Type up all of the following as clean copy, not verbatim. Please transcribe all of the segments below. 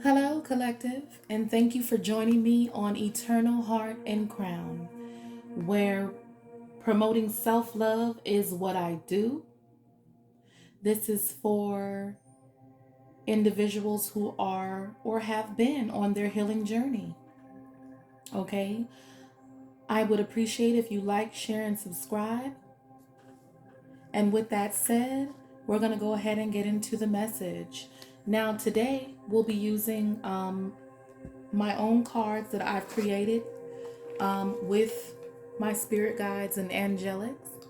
Hello, collective, and thank you for joining me on Eternal Heart and Crown, where promoting self love is what I do. This is for individuals who are or have been on their healing journey. Okay? I would appreciate if you like, share, and subscribe. And with that said, we're going to go ahead and get into the message. Now, today we'll be using my own cards that I've created with my spirit guides and angelics.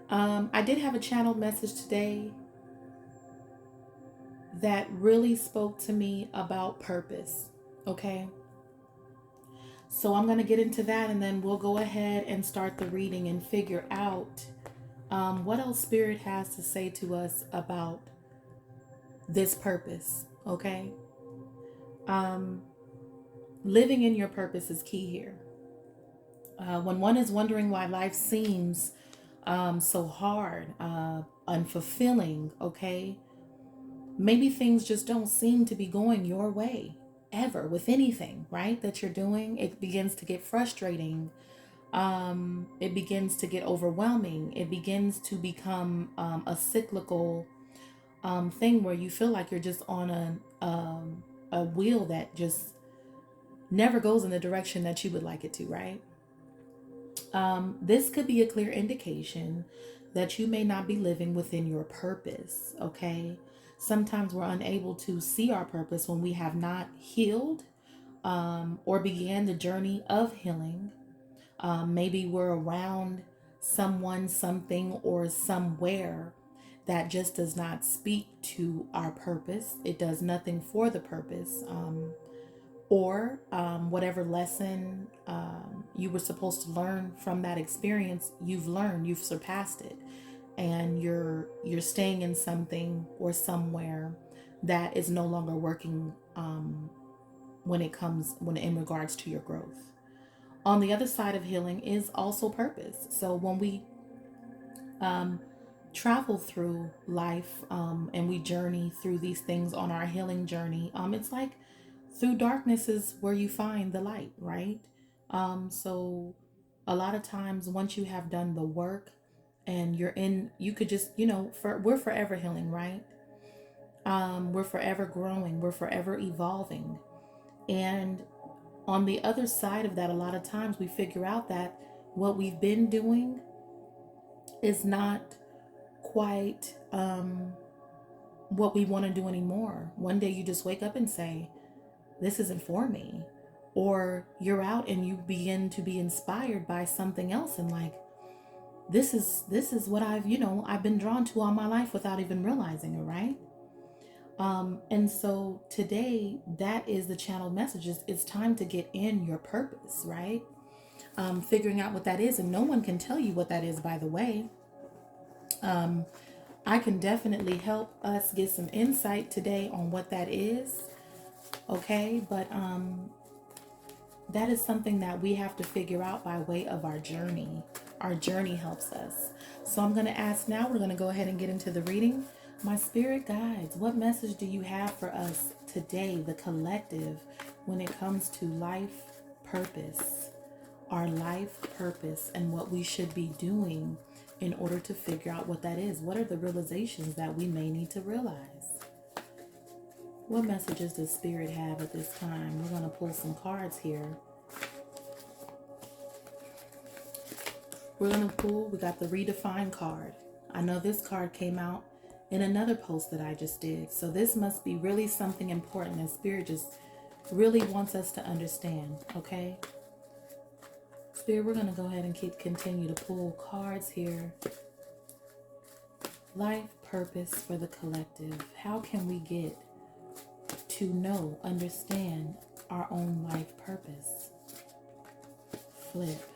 I did have a channeled message today that really spoke to me about purpose. Okay. So I'm going to get into that and then we'll go ahead and start the reading and figure out what else Spirit has to say to us about this purpose. Okay. Um, Living in your purpose is key here. When one is wondering why life seems so hard, unfulfilling, okay, maybe things just don't seem to be going your way ever with anything, right? That you're doing. It begins to get frustrating. It begins to get overwhelming. It begins to become a cyclical thing where you feel like you're just on a wheel that just never goes in the direction that you would like it to, right? This could be a clear indication that you may not be living within your purpose, okay? Sometimes we're unable to see our purpose when we have not healed or began the journey of healing. Maybe we're around someone, something, or somewhere that just does not speak to our purpose. It does nothing for the purpose. Or whatever lesson you were supposed to learn from that experience, you've learned, you've surpassed it, and you're staying in something or somewhere that is no longer working when in regards to your growth. On the other side of healing is also purpose. So when we um, travel through life and we journey through these things on our healing journey, it's like through darkness is where you find the light, right? So a lot of times once you have done the work and you're in, you could just, we're forever healing, right? We're forever growing, we're forever evolving. And on the other side of that, a lot of times we figure out that what we've been doing is not quite what we want to do anymore. One day you just wake up and say, this isn't for me. Or you're out and you begin to be inspired by something else and like, this is what I've been drawn to all my life without even realizing it, right? And so today that is the channeled messages. It's time to get in your purpose, right? Figuring out what that is, and no one can tell you what that is, by the way. I can definitely help us get some insight today on what that is. Okay, but that is something that we have to figure out by way of our journey. Our journey helps us. So I'm going to ask now, we're going to go ahead and get into the reading. My spirit guides, what message do you have for us today, the collective, when it comes to life purpose, our life purpose, and what we should be doing in order to figure out what that is? What are the realizations that we may need to realize? What messages does Spirit have at this time? We're going to pull some cards here. We're going to pull, we got the Redefine card. I know this card came out in another post that I just did. So this must be really something important that Spirit just really wants us to understand, okay? Spirit, we're going to go ahead and continue to pull cards here. Life purpose for the collective. How can we get to know, understand our own life purpose? Flip.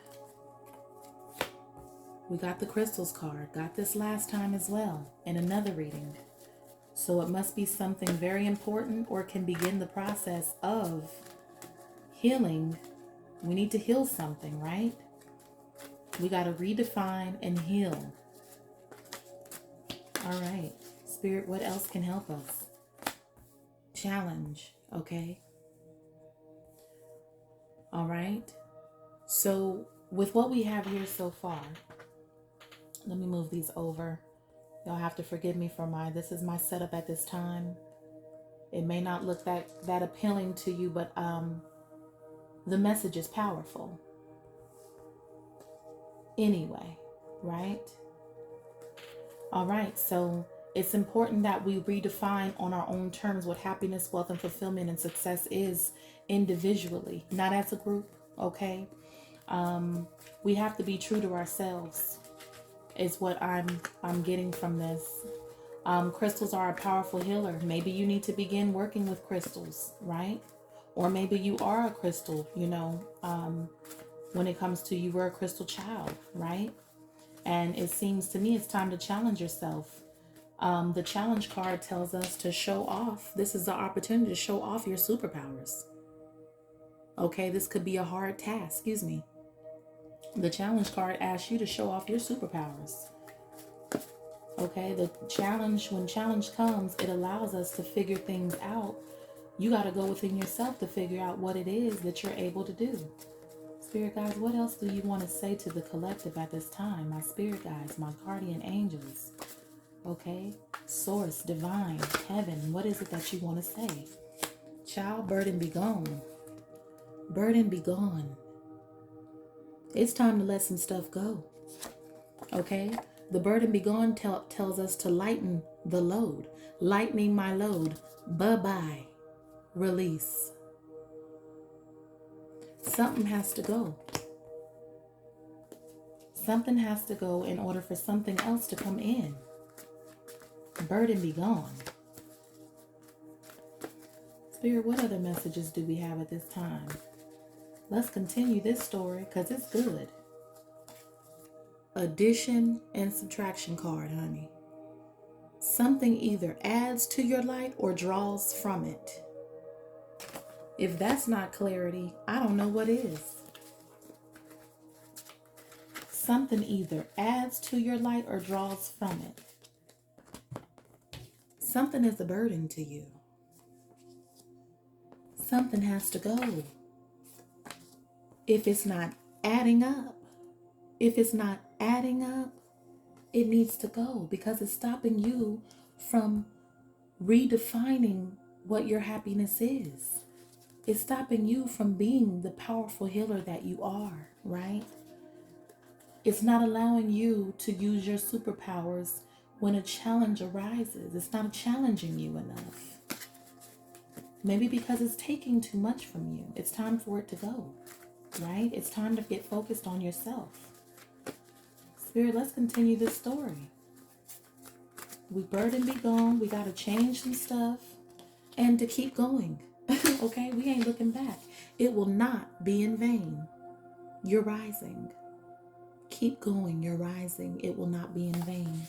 We got the crystals card. Got this last time as well in another reading. So it must be something very important or can begin the process of healing. We need to heal something, right? We got to redefine and heal. All right. Spirit, what else can help us? challenge, okay? All right. So with what we have here so far, let me move these over. Y'all have to forgive me for this is my setup at this time. It may not look that appealing to you, but the message is powerful. Anyway, right? All right, so it's important that we redefine on our own terms what happiness, wealth, and fulfillment and success is individually, not as a group, okay? We have to be true to ourselves is what I'm getting from this. Crystals are a powerful healer. Maybe you need to begin working with crystals, right? Or maybe you are a crystal, when it comes to you were a crystal child, right? And it seems to me it's time to challenge yourself. The challenge card tells us to show off. This is the opportunity to show off your superpowers. Okay, this could be a hard task, excuse me. The challenge card asks you to show off your superpowers. Okay, the challenge, when challenge comes, it allows us to figure things out. You got to go within yourself to figure out what it is that you're able to do. Spirit guides, what else do you want to say to the collective at this time? My spirit guides, my guardian angels. Okay, source, divine, heaven, what is it that you want to say? Child, burden be gone. Burden be gone. It's time to let some stuff go. Okay, the burden be gone tells us to lighten the load. Lightening my load. Bye-bye. Release. Something has to go. Something has to go in order for something else to come in. Burden be gone. Spirit, what other messages do we have at this time? Let's continue this story because it's good. Addition and subtraction card, honey. Something either adds to your light or draws from it. If that's not clarity, I don't know what is. Something either adds to your light or draws from it. Something is a burden to you. Something has to go. If it's not adding up, it needs to go because it's stopping you from redefining what your happiness is. It's stopping you from being the powerful healer that you are, right? It's not allowing you to use your superpowers when a challenge arises. It's not challenging you enough. Maybe because it's taking too much from you. It's time for it to go, right? It's time to get focused on yourself. Spirit, let's continue this story. We burden be gone. We got to change some stuff and to keep going. Okay, we ain't looking back. It will not be in vain. You're rising. Keep going. You're rising. It will not be in vain.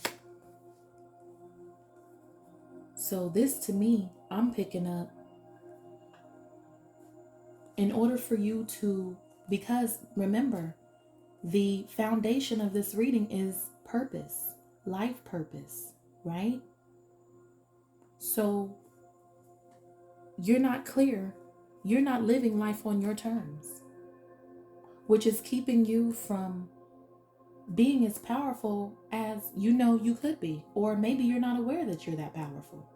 So this to me, I'm picking up in order for you to, because remember, the foundation of this reading is purpose, life purpose, right? So you're not clear. You're not living life on your terms, which is keeping you from being as powerful as you know you could be. Or maybe you're not aware that you're that powerful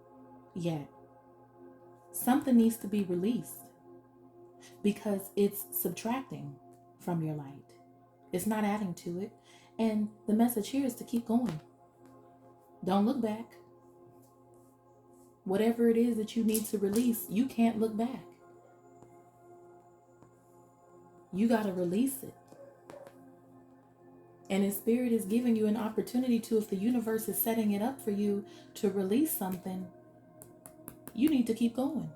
yet. Something needs to be released because it's subtracting from your light. It's not adding to it. And the message here is to keep going. Don't look back. Whatever it is that you need to release, you can't look back. You got to release it. And if Spirit is giving you an opportunity to, if the universe is setting it up for you to release something, you need to keep going.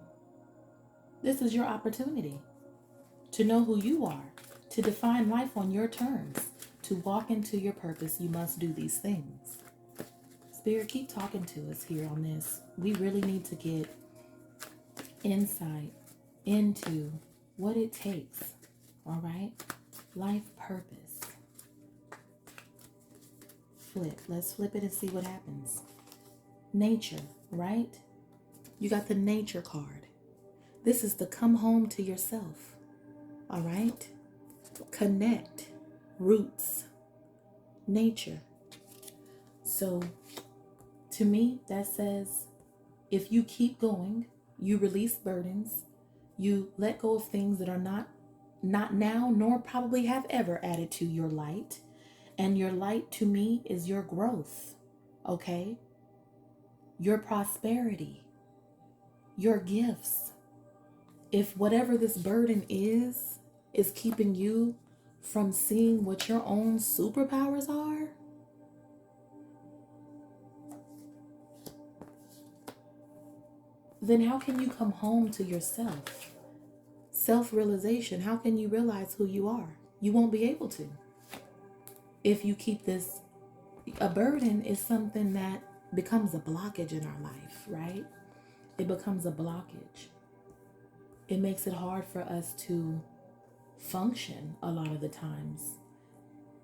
This is your opportunity to know who you are, to define life on your terms, to walk into your purpose. You must do these things. Spirit, keep talking to us here on this. We really need to get insight into what it takes. All right? Life purpose. Flip. Let's flip it and see what happens. Nature, right? You got the nature card. This is the come home to yourself. All right? Connect, roots, nature. So to me, that says if you keep going, you release burdens, you let go of things that are not now, nor probably have ever added to your light. And your light to me is your growth, okay? Your prosperity, your gifts. If whatever this burden is keeping you from seeing what your own superpowers are, then how can you come home to yourself? Self-realization, how can you realize who you are? You won't be able to. If you keep this, a burden is something that becomes a blockage in our life, right? It becomes a blockage. It makes it hard for us to function a lot of the times.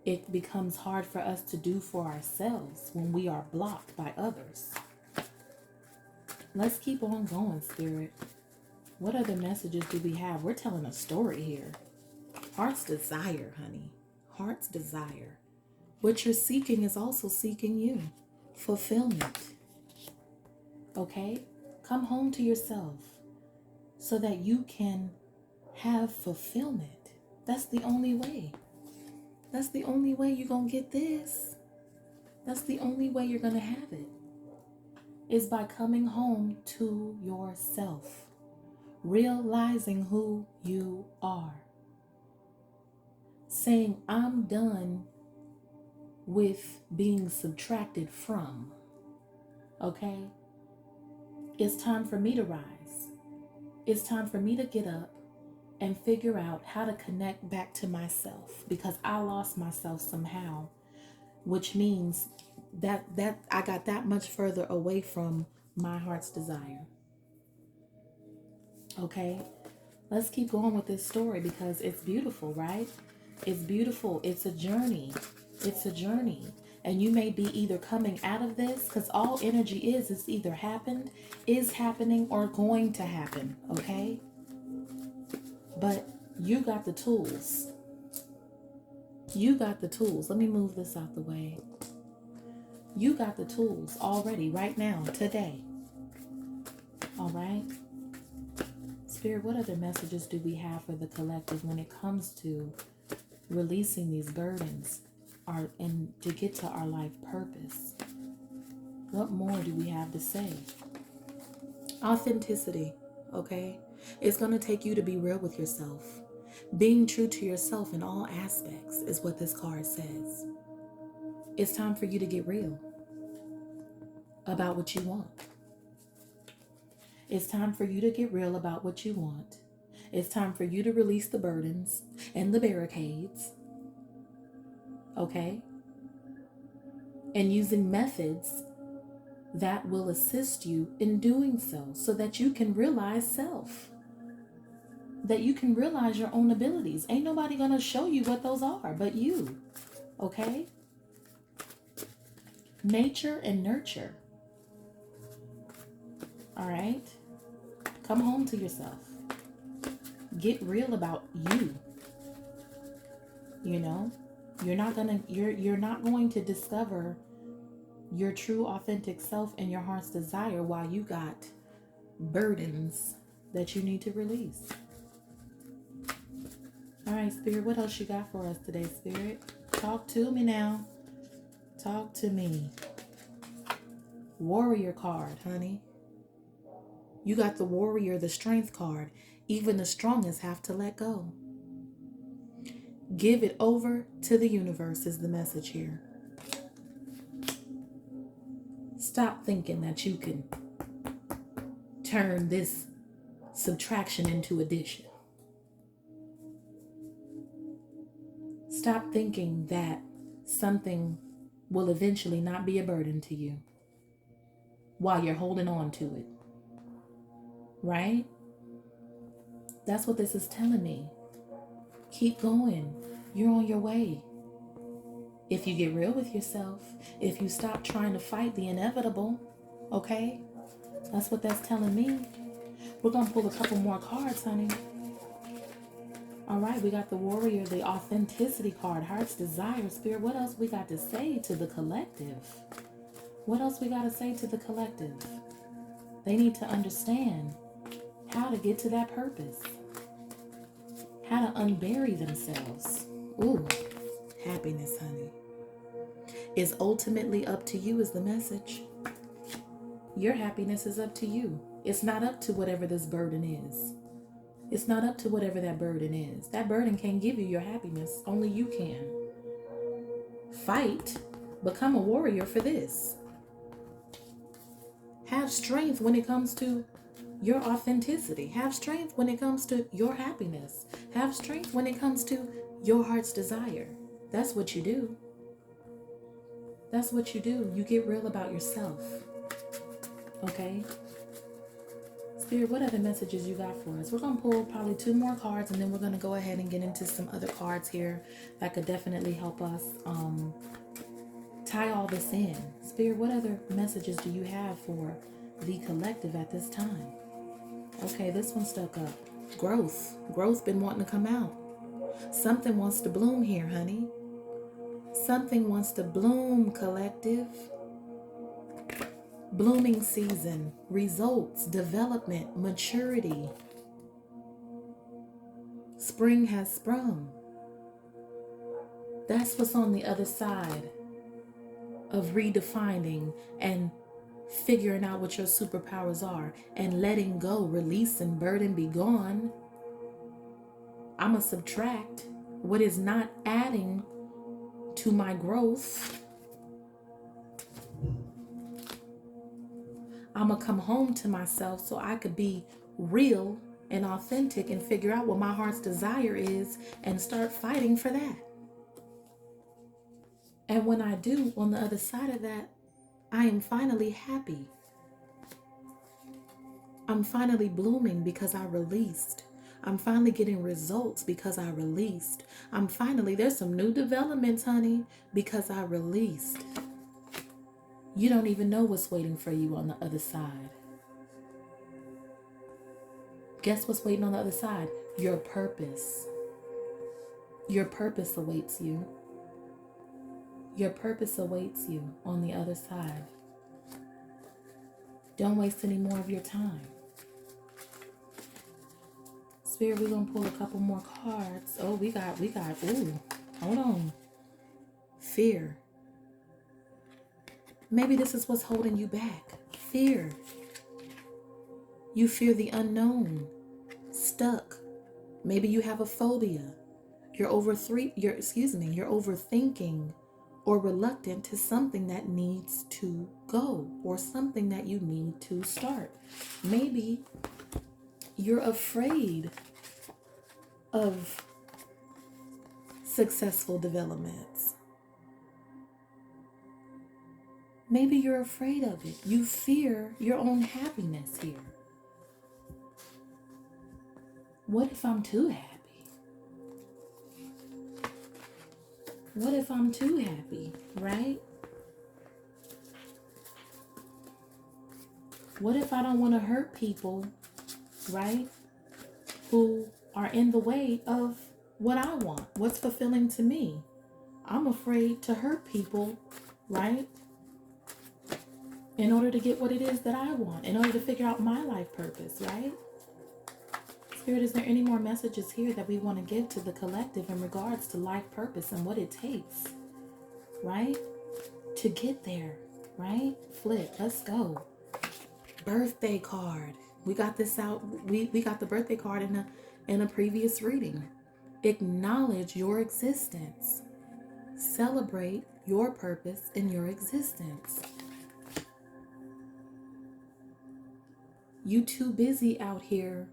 It becomes hard for us to do for ourselves when we are blocked by others. Let's keep on going, Spirit. What other messages do we have? We're telling a story here. Heart's desire, honey. Heart's desire. What you're seeking is also seeking you. Fulfillment. Okay? Come home to yourself so that you can have fulfillment. That's the only way. That's the only way you're going to get this. That's the only way you're going to have it. Is by coming home to yourself. Realizing who you are. Saying, I'm done with being subtracted from. Okay? It's time for me to rise. It's time for me to get up and figure out how to connect back to myself, because I lost myself somehow, which means that I got that much further away from my heart's desire. Okay? Let's keep going with this story because it's beautiful, right? It's beautiful. It's a journey. It's a journey. And you may be either coming out of this, because all energy is either happened, is happening, or going to happen. Okay? But you got the tools. You got the tools. Let me move this out the way. You got the tools already, right now, today. All right? Spirit, what other messages do we have for the collective when it comes to releasing these burdens and to get to our life purpose? What more do we have to say? Authenticity, okay? It's going to take you to be real with yourself. Being true to yourself in all aspects is what this card says. It's time for you to get real about what you want. It's time for you to get real about what you want. It's time for you to release the burdens and the barricades. Okay? And using methods that will assist you in doing so that you can realize self. That you can realize your own abilities. Ain't nobody gonna show you what those are but you. Okay? Nature and nurture. All right? Come home to yourself. Get real about you. You know? You're not going to discover your true authentic self and your heart's desire while you got burdens that you need to release. All right, Spirit, what else you got for us today, Spirit? Talk to me now. Talk to me. Warrior card, honey. You got the warrior, the strength card. Even the strongest have to let go. Give it over to the universe is the message here. Stop thinking that you can turn this subtraction into addition. Stop thinking that something will eventually not be a burden to you while you're holding on to it. Right? That's what this is telling me. Keep going. You're on your way. If you get real with yourself, if you stop trying to fight the inevitable, okay? That's what that's telling me. We're going to pull a couple more cards, honey. All right, we got the Warrior, the Authenticity card, Heart's Desire, Spirit. What else we got to say to the collective? What else we got to say to the collective? They need to understand how to get to that purpose. How to unbury themselves. Ooh, happiness, honey. Is ultimately up to you is the message. Your happiness is up to you. It's not up to whatever this burden is. It's not up to whatever that burden is. That burden can't give you your happiness. Only you can. Fight. Become a warrior for this. Have strength when it comes to your authenticity. Have strength when it comes to your happiness. Have strength when it comes to your heart's desire. That's what you do. That's what you do. You get real about yourself. Okay? Spirit, what other messages you got for us? We're going to pull probably 2 more cards, and then we're going to go ahead and get into some other cards here that could definitely help us tie all this in. Spirit, what other messages do you have for the collective at this time? Okay, this one stuck up. Growth. Growth been wanting to come out. Something wants to bloom here, honey. Something wants to bloom, collective. Blooming season, results, development, maturity. Spring has sprung. That's what's on the other side of redefining and figuring out what your superpowers are and letting go, release, and burden be gone. I'm going to subtract what is not adding to my growth. I'm going to come home to myself so I could be real and authentic and figure out what my heart's desire is and start fighting for that. And when I do, on the other side of that, I am finally happy. I'm finally blooming because I released. I'm finally getting results because I released. There's some new developments, honey, because I released. You don't even know what's waiting for you on the other side. Guess what's waiting on the other side? Your purpose. Your purpose awaits you. Your purpose awaits you on the other side. Don't waste any more of your time. Spirit, we're going to pull a couple more cards. Oh, we got, ooh, hold on. Fear. Maybe this is what's holding you back. Fear. You fear the unknown. Stuck. Maybe you have a phobia. You're overthinking or reluctant to something that needs to go or something that you need to start. Maybe you're afraid of successful developments. Maybe you're afraid of it. You fear your own happiness here. What if I'm too happy? What if I'm too happy, right? What if I don't want to hurt people, right? Who are in the way of what I want, what's fulfilling to me. I'm afraid to hurt people, right? In order to get what it is that I want, in order to figure out my life purpose, right? Spirit, is there any more messages here that we want to give to the collective in regards to life purpose and what it takes, right? To get there, right? Flip, let's go. Birthday card. We got this out. We got the birthday card in a previous reading. Acknowledge your existence. Celebrate your purpose in your existence. You too busy out here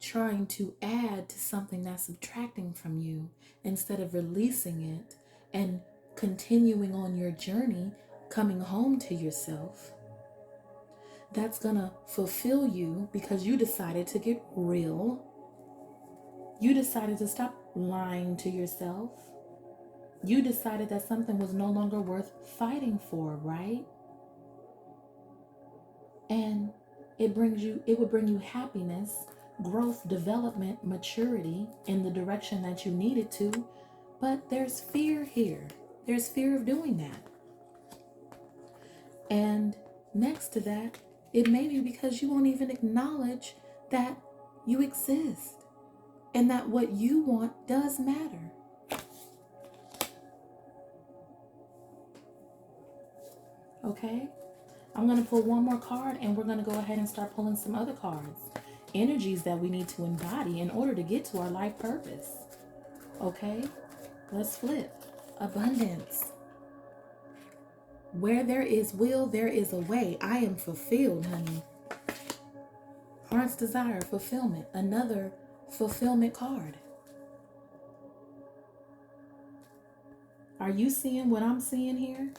trying to add to something that's subtracting from you instead of releasing it and continuing on your journey, coming home to yourself. That's gonna fulfill you because you decided to get real. You decided to stop lying to yourself. You decided that something was no longer worth fighting for, right? And it would bring you happiness, growth, development, maturity in the direction that you need it to. But there's fear here. There's fear of doing that. And next to that, it may be because you won't even acknowledge that you exist and that what you want does matter. Okay? I'm going to pull one more card and we're going to go ahead and start pulling some other cards. Energies that we need to embody in order to get to our life purpose. Okay? Let's flip. Abundance. Where there is will, there is a way. I am fulfilled, honey. Heart's desire, fulfillment. Another fulfillment card. Are you seeing what I'm seeing here?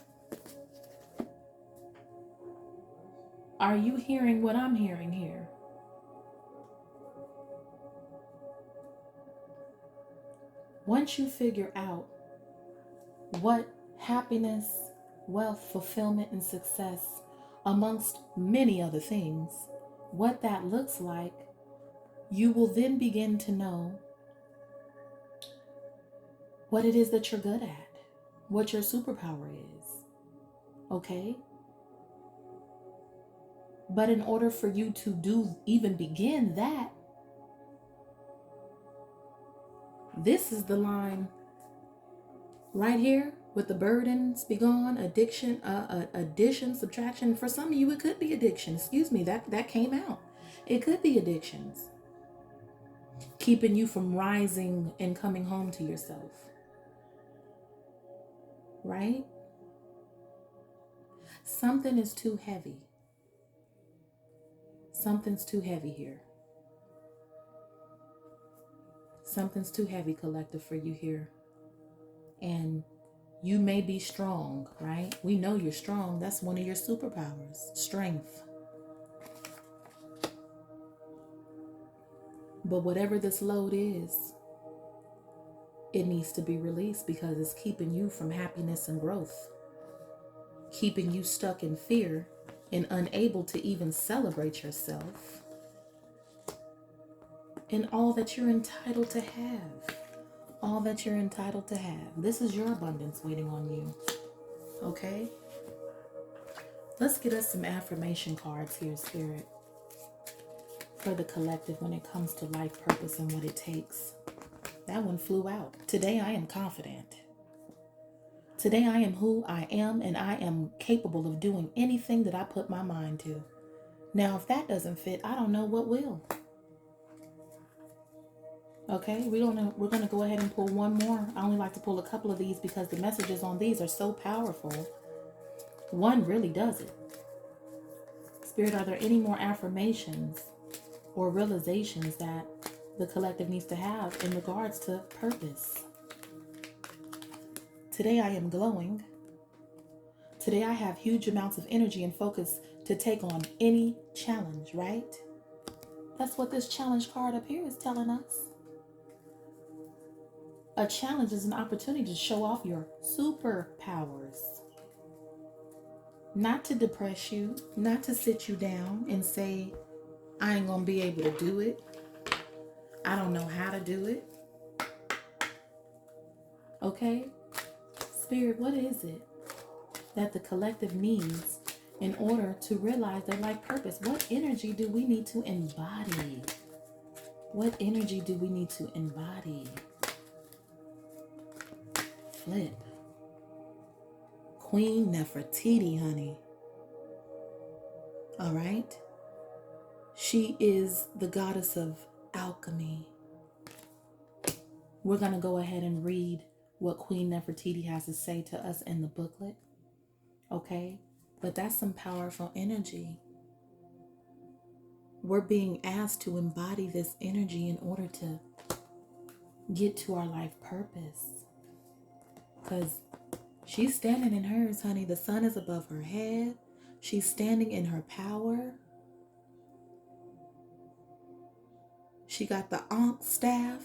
Are you hearing what I'm hearing here? Once you figure out what happiness, wealth, fulfillment, and success, amongst many other things, what that looks like, you will then begin to know what it is that you're good at, what your superpower is. Okay? But in order for you to even begin that, this is the line right here with the burdens be gone, addiction, subtraction. For some of you, it could be addiction. Excuse me, that came out. It could be addictions, keeping you from rising and coming home to yourself. Right? Something is too heavy. Something's too heavy here. Something's too heavy, collective, for you here. And you may be strong, right? We know you're strong. That's one of your superpowers, strength. But whatever this load is, it needs to be released because it's keeping you from happiness and growth, keeping you stuck in fear and unable to even celebrate yourself and all that you're entitled to have. All that you're entitled to have. This is your abundance waiting on you. Okay? Let's get us some affirmation cards here, Spirit, for the collective when it comes to life purpose and what it takes. That one flew out. Today I am confident. Today I am who I am, and I am capable of doing anything that I put my mind to. Now, if that doesn't fit, I don't know what will. Okay, we're gonna go ahead and pull one more. I only like to pull a couple of these because the messages on these are so powerful. One really does it. Spirit, are there any more affirmations or realizations that the collective needs to have in regards to purpose? Today I am glowing. Today I have huge amounts of energy and focus to take on any challenge, right? That's what this challenge card up here is telling us. A challenge is an opportunity to show off your superpowers. Not to depress you, not to sit you down and say, I ain't gonna be able to do it. I don't know how to do it. Okay? Spirit, what is it that the collective needs in order to realize their life purpose? What energy do we need to embody? What energy do we need to embody? Flip. Queen Nefertiti, honey. All right? She is the goddess of alchemy. We're going to go ahead and read what Queen Nefertiti has to say to us in the booklet. Okay? But that's some powerful energy. We're being asked to embody this energy in order to get to our life purpose. Because she's standing in hers, honey. The sun is above her head. She's standing in her power. She got the Ankh staff.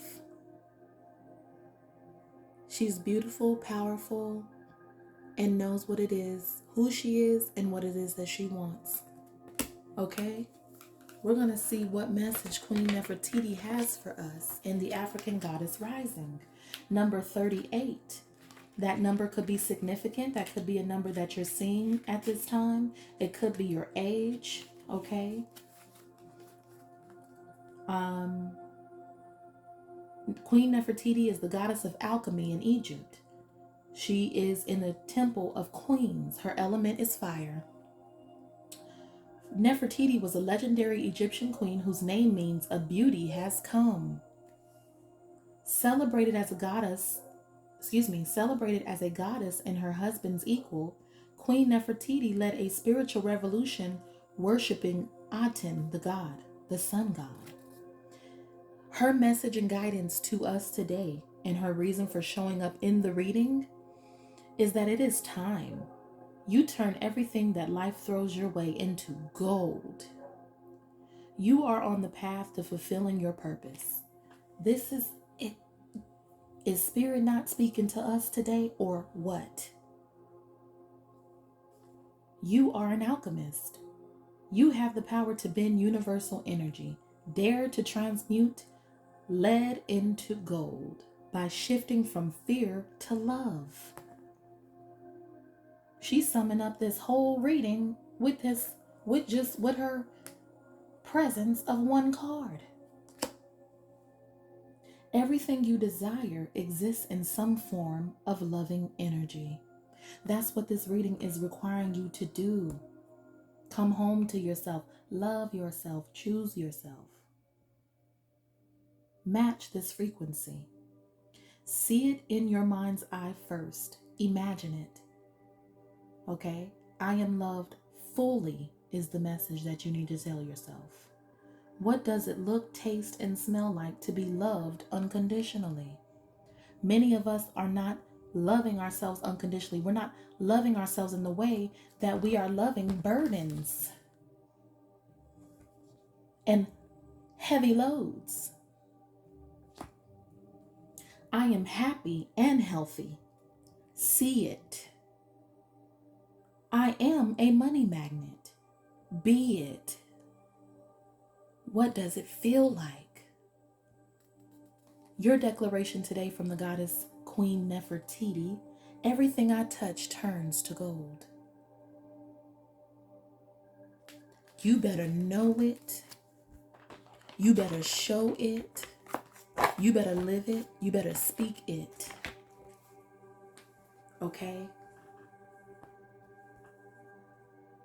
She's beautiful, powerful, and knows what it is, who she is, and what it is that she wants. Okay? We're going to see what message Queen Nefertiti has for us in the African Goddess Rising. Number 38. That number could be significant. That could be a number that you're seeing at this time. It could be your age. Okay? Queen Nefertiti is the goddess of alchemy in Egypt. She is in the temple of queens. Her element is fire. Nefertiti was a legendary Egyptian queen whose name means a beauty has come. Celebrated as a goddess and her husband's equal, Queen Nefertiti led a spiritual revolution worshiping Aten, the sun god. Her message and guidance to us today, and her reason for showing up in the reading, is that it is time. You turn everything that life throws your way into gold. You are on the path to fulfilling your purpose. This is it. Is Spirit not speaking to us today, or what? You are an alchemist. You have the power to bend universal energy. Dare to transmute lead into gold by shifting from fear to love. She's summing up this whole reading with her presence of one card. Everything you desire exists in some form of loving energy. That's what this reading is requiring you to do. Come home to yourself. Love yourself. Choose yourself. Match this frequency. See it in your mind's eye first. Imagine it. Okay? I am loved fully is the message that you need to tell yourself. What does it look, taste, and smell like to be loved unconditionally? Many of us are not loving ourselves unconditionally. We're not loving ourselves in the way that we are loving burdens and heavy loads. I am happy and healthy. See it. I am a money magnet. Be it. What does it feel like? Your declaration today from the goddess Queen Nefertiti: everything I touch turns to gold. You better know it. You better show it. You better live it. You better speak it. Okay?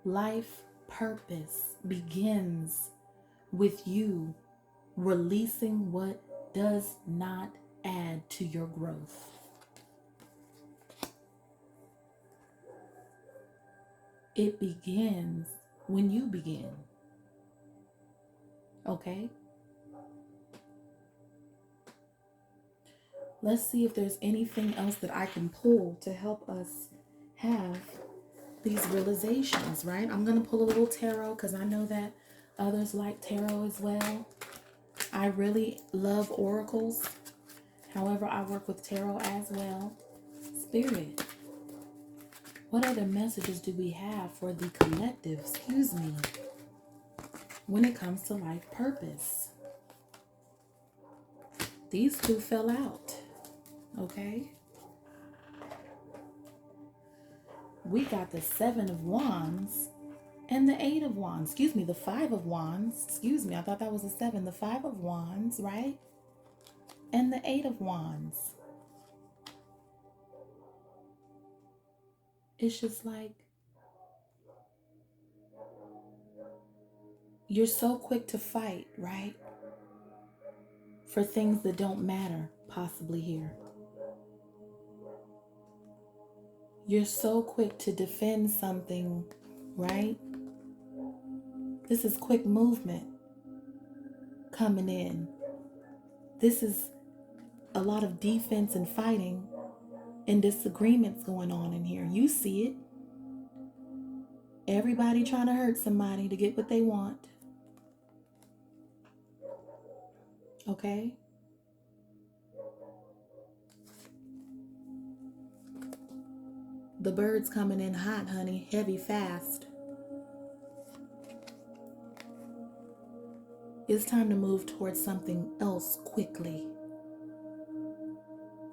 Life purpose begins with you releasing what does not add to your growth. It begins when you begin. Okay? Let's see if there's anything else that I can pull to help us have these realizations, right? I'm going to pull a little tarot because I know that others like tarot as well. I really love oracles. However, I work with tarot as well. Spirit, what other messages do we have for the collective, when it comes to life purpose? These two fell out, okay? We got the Seven of Wands and the Eight of Wands. The Five of Wands. I thought that was a seven. The Five of Wands, right? And the Eight of Wands. It's just like you're so quick to fight, right? For things that don't matter, possibly here. You're so quick to defend something, right? This is quick movement coming in. This is a lot of defense and fighting and disagreements going on in here. You see it. Everybody trying to hurt somebody to get what they want. Okay? The birds coming in hot, honey. Heavy, fast. It's time to move towards something else quickly.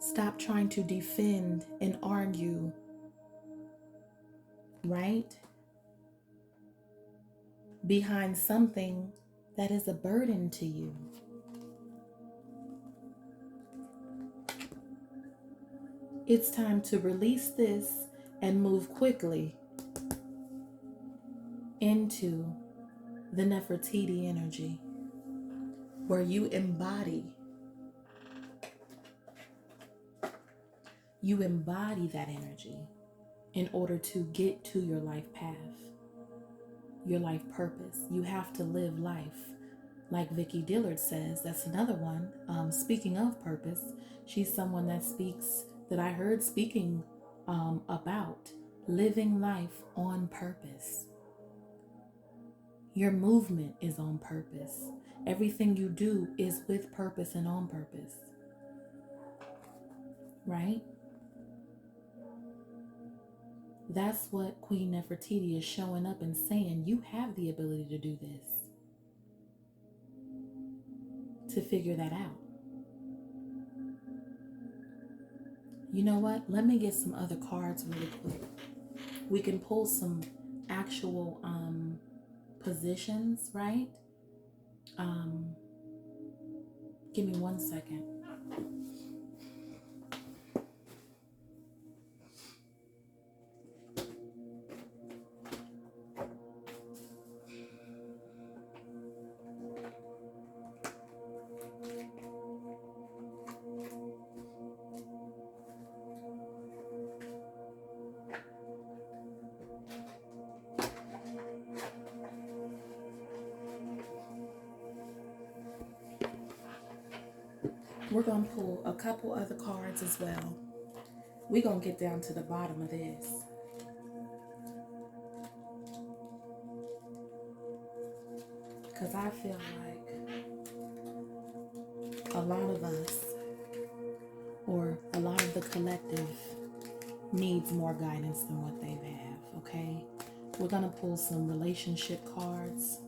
Stop trying to defend and argue, right? Behind something that is a burden to you. It's time to release this and move quickly into the Nefertiti energy, where you embody that energy in order to get to your life path, your life purpose. You have to live life. Like Vicki Dillard says, that's another one. Speaking of purpose, she's someone that I heard speaking about living life on purpose. Your movement is on purpose. Everything you do is with purpose and on purpose. Right? That's what Queen Nefertiti is showing up and saying. You have the ability to do this. To figure that out. You know what? Let me get some other cards really quick. We can pull some actual positions, right? Give me 1 second. We're going to pull a couple other cards as well. We're going to get down to the bottom of this. Because I feel like a lot of us, or a lot of the collective, needs more guidance than what they have, okay? We're going to pull some relationship cards.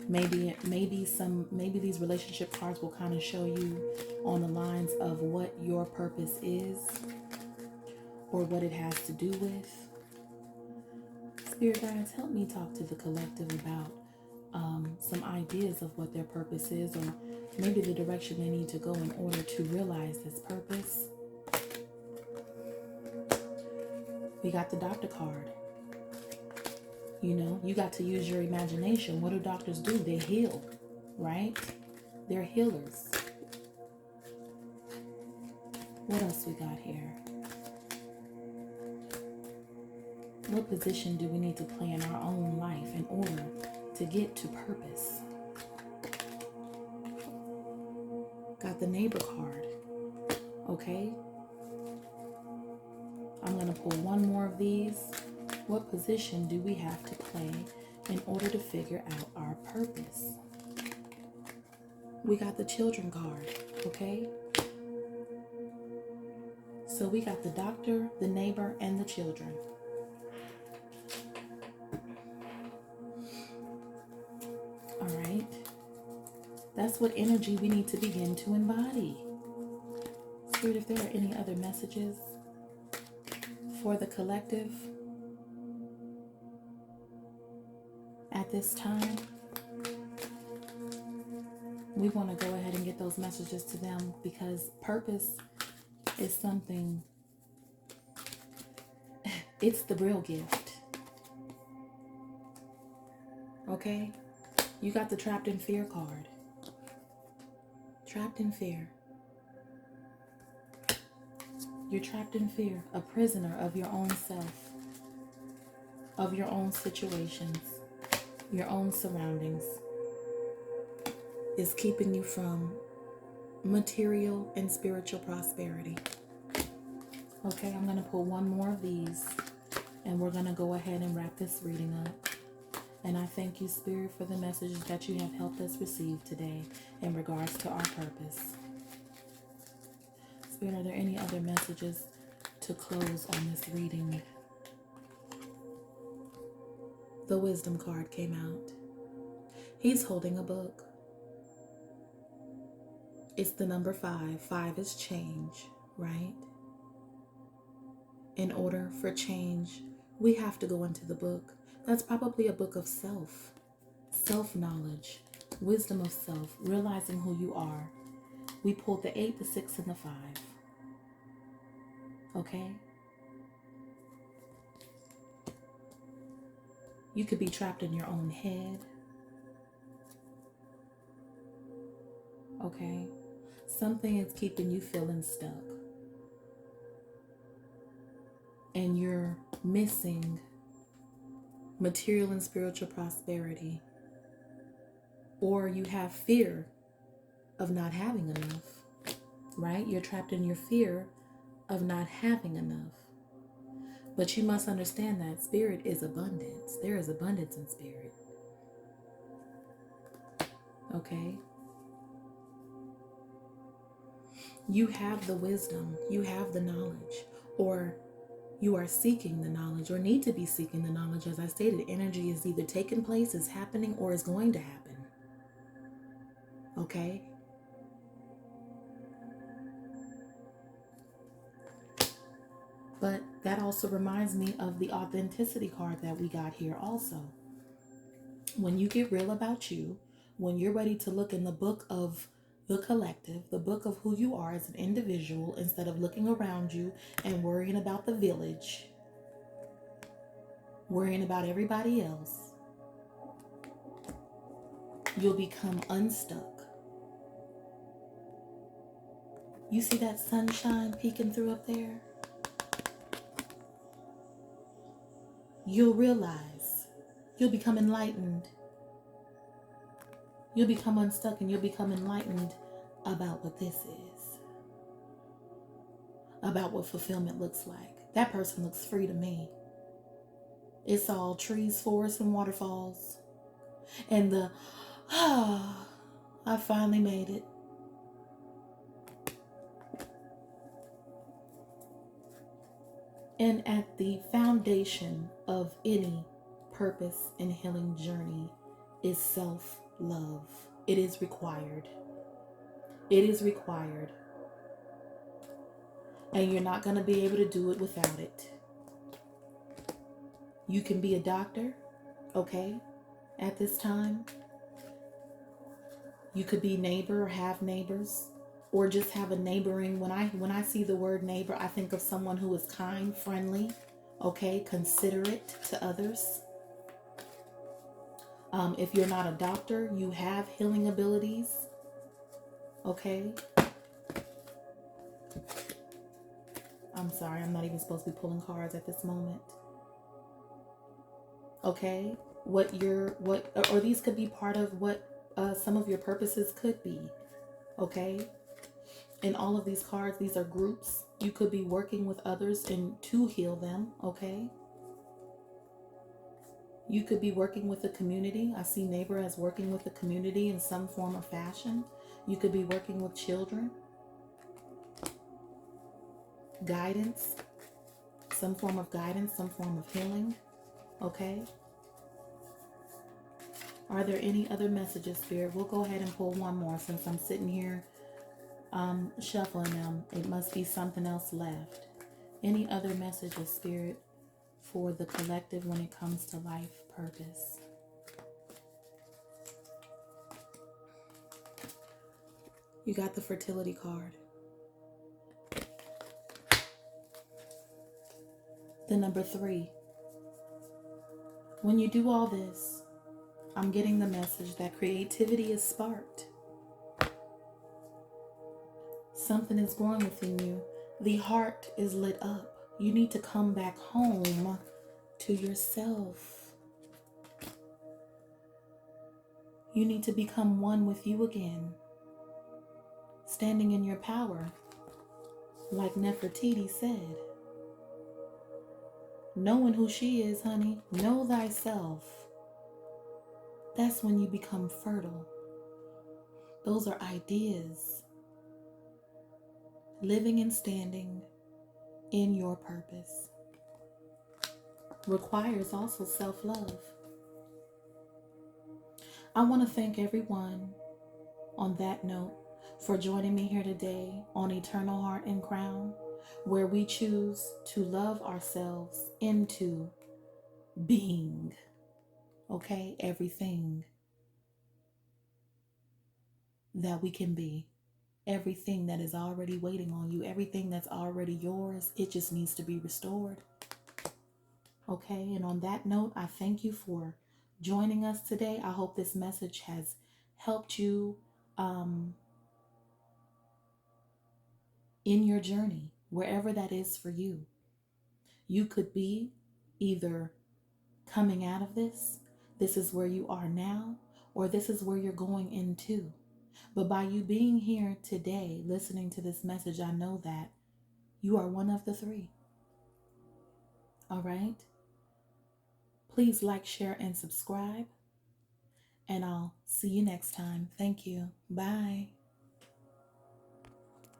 Maybe these relationship cards will kind of show you on the lines of what your purpose is or what it has to do with. Spirit guides, help me talk to the collective about some ideas of what their purpose is, or maybe the direction they need to go in order to realize this purpose. We got the Doctor card. You know, you got to use your imagination. What do doctors do? They heal, right? They're healers. What else we got here? What position do we need to play in our own life in order to get to purpose? Got the Neighbor card. Okay. I'm going to pull one more of these. What position do we have to play in order to figure out our purpose? We got the Children card, okay? So we got the Doctor, the Neighbor, and the Children. All right. That's what energy we need to begin to embody. Spirit, if there are any other messages for the collective at this time, we want to go ahead and get those messages to them, because purpose is something, it's the real gift. Okay? You got the Trapped in Fear card. Trapped in fear. You're trapped in fear, a prisoner of your own self, of your own situations, your own surroundings. Is keeping you from material and spiritual prosperity. Okay, I'm going to pull one more of these, and we're going to go ahead and wrap this reading up. And I thank you, Spirit, for the messages that you have helped us receive today in regards to our purpose. Spirit, are there any other messages to close on this reading? The Wisdom card came out. He's holding a book. It's the number 5. 5 is change, right? In order for change, we have to go into the book. That's probably a book of self-knowledge, wisdom of self, realizing who you are. We pulled the 8, the 6, and the 5. Okay? You could be trapped in your own head. Okay? Something is keeping you feeling stuck. And you're missing material and spiritual prosperity. Or you have fear of not having enough. Right? You're trapped in your fear of not having enough. But you must understand that spirit is abundance. There is abundance in spirit. Okay? You have the wisdom. You have the knowledge. Or you are seeking the knowledge, or need to be seeking the knowledge. As I stated, energy is either taking place, is happening, or is going to happen. Okay? But that also reminds me of the authenticity card that we got here also. When you get real about you, when you're ready to look in the book of the collective, the book of who you are as an individual, instead of looking around you and worrying about the village, worrying about everybody else, you'll become unstuck. You see that sunshine peeking through up there? You'll realize, you'll become enlightened. You'll become unstuck and you'll become enlightened about what this is. About what fulfillment looks like. That person looks free to me. It's all trees, forests, and waterfalls. And I finally made it. And at the foundation of any purpose and healing journey is self-love. It is required. It is required. And you're not going to be able to do it without it. You can be a doctor, okay, at this time. You could be neighbor or have neighbors. Or just have a neighboring. When I see the word neighbor, I think of someone who is kind, friendly, okay, considerate to others. If you're not a doctor, you have healing abilities, okay. I'm sorry, I'm not even supposed to be pulling cards at this moment. Okay, or these could be part of what some of your purposes could be, okay. In all of these cards, these are groups. You could be working with others and to heal them, okay? You could be working with the community. I see neighbor as working with the community in some form or fashion. You could be working with children. Guidance. Some form of guidance, some form of healing, okay? Are there any other messages, Spirit? We'll go ahead and pull one more since I'm sitting here shuffling them. It must be something else left. Any other messages, Spirit, for the collective when it comes to life purpose? You got the fertility card. The number 3. When you do all this, I'm getting the message that creativity is sparked. Something is growing within you. The heart is lit up. You need to come back home to yourself. You need to become one with you again. Standing in your power. Like Nefertiti said. Knowing who she is, honey. Know thyself. That's when you become fertile. Those are ideas. Living and standing in your purpose requires also self-love. I want to thank everyone on that note for joining me here today on Eternal Heart and Crown, where we choose to love ourselves into being, okay? Everything that we can be, everything that is already waiting on you, everything that's already yours, it just needs to be restored, okay? And on that note, I thank you for joining us today. I hope this message has helped you in your journey, wherever that is for you. You could be either coming out of this is where you are now, or this is where you're going into. But by you being here today, listening to this message, I know that you are one of the three. All right? Please like, share, and subscribe. And I'll see you next time. Thank you. Bye.